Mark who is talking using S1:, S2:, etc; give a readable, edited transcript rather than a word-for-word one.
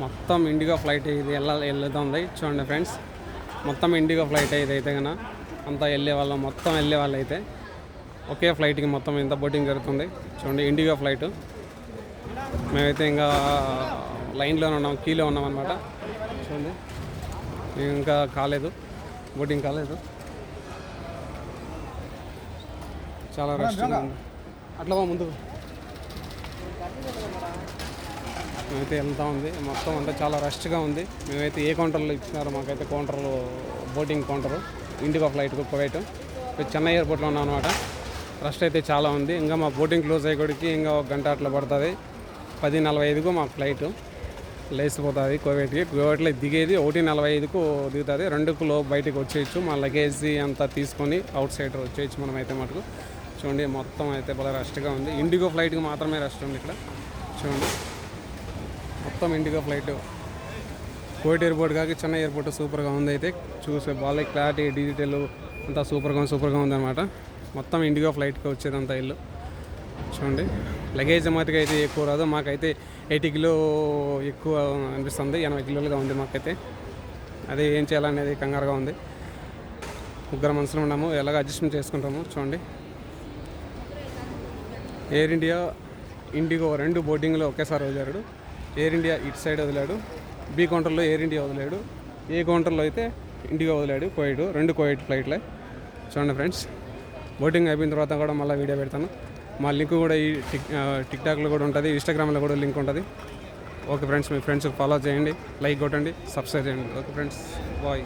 S1: మొత్తం IndiGo flight ఇది వెళ్తుంది చూడండి ఫ్రెండ్స్. మొత్తం ఇండిగో ఫ్లైట్ ఇది అయితే కన్నా అంతా మొత్తం వెళ్ళే వాళ్ళు అయితే ఒకే ఫ్లైట్కి మొత్తం ఇంత బోటింగ్ జరుగుతుంది చూడండి. ఇండిగో ఫ్లైట్ మేమైతే ఇంకా లైన్లో ఉన్నాం, క్యూలో ఉన్నాం అనమాట. చూడండి ఇంకా కాలేదు, బోటింగ్ కాలేదు, చాలా రష్గా ఉంది. అట్లా ముందుకు మేమైతే వెళ్తూ ఉంది. మొత్తం అంతా చాలా రష్గా ఉంది. మేమైతే ఏ కౌంటర్లో ఇచ్చినారో మాకైతే కౌంటర్లో boating counter IndiGo flight Kuwait Chennai ఎయిర్పోర్ట్లో ఉన్నాం అనమాట. రష్ అయితే చాలా ఉంది. ఇంకా మా బోటింగ్ క్లోజ్ అయ్యేకొడికి ఇంకా 1 గంట అట్లా పడుతుంది. 10:45కు మా ఫ్లైట్ లేచిపోతుంది కువైట్కి. కువైట్లో దిగేది 1:45కు దిగుతుంది. 2కు బయటకు వచ్చేయచ్చు. మా లగేజ్ అంతా తీసుకొని అవుట్ సైడ్ వచ్చేయచ్చు మనమైతే మటుకు. చూడండి మొత్తం అయితే బాగా రష్గా ఉంది. ఇండిగో ఫ్లైట్కి మాత్రమే రష్ ఉంది ఇక్కడ. చూడండి మొత్తం ఇండిగో ఫ్లైట్ కువైట్ ఎయిర్పోర్ట్ కాక చెన్నై ఎయిర్పోర్ట్ సూపర్గా ఉంది. అయితే చూసే బాగా క్లారిటీ డిజిటల్ అంతా సూపర్గా ఉందన్నమాట. మొత్తం ఇండిగో ఫ్లైట్కి వచ్చేదంతా ఇల్లు. చూడండి లగేజ్ మటుకు అయితే ఎక్కువ రాదు. మాకైతే 80 కిలో ఎక్కువ అనిపిస్తుంది. 80 కిలోలుగా ఉంది మాకైతే. అది ఏం చేయాలనేది కంగారుగా ఉంది. 3 మనుషులు ఉన్నాము, ఎలాగ అడ్జస్ట్మెంట్ చేసుకుంటాము. చూడండి ఎయిర్ ఇండియా ఇండిగో 2 బోర్డింగ్లో ఒకేసారి వదిలాడు. ఎయిర్ ఇండియా ఇటు సైడ్ వదిలాడు, బి కౌంటర్లో ఎయిర్ ఇండియా వదిలాడు, ఏ కౌంటర్లో అయితే ఇండిగో వదిలాడు. కువైట్ 2 కువైట్ ఫ్లైట్లే. చూడండి ఫ్రెండ్స్ బోటింగ్ అయిపోయిన తర్వాత కూడా మళ్ళీ వీడియో పెడతాను. మా లింక్ కూడా ఈ టిక్టాక్లో కూడా ఉంటుంది, ఇన్స్టాగ్రామ్లో కూడా లింక్ ఉంటుంది. ఓకే ఫ్రెండ్స్, మీ ఫ్రెండ్స్కి ఫాలో చేయండి, లైక్ కొట్టండి, సబ్స్క్రైబ్ చేయండి. Okay friends, bye.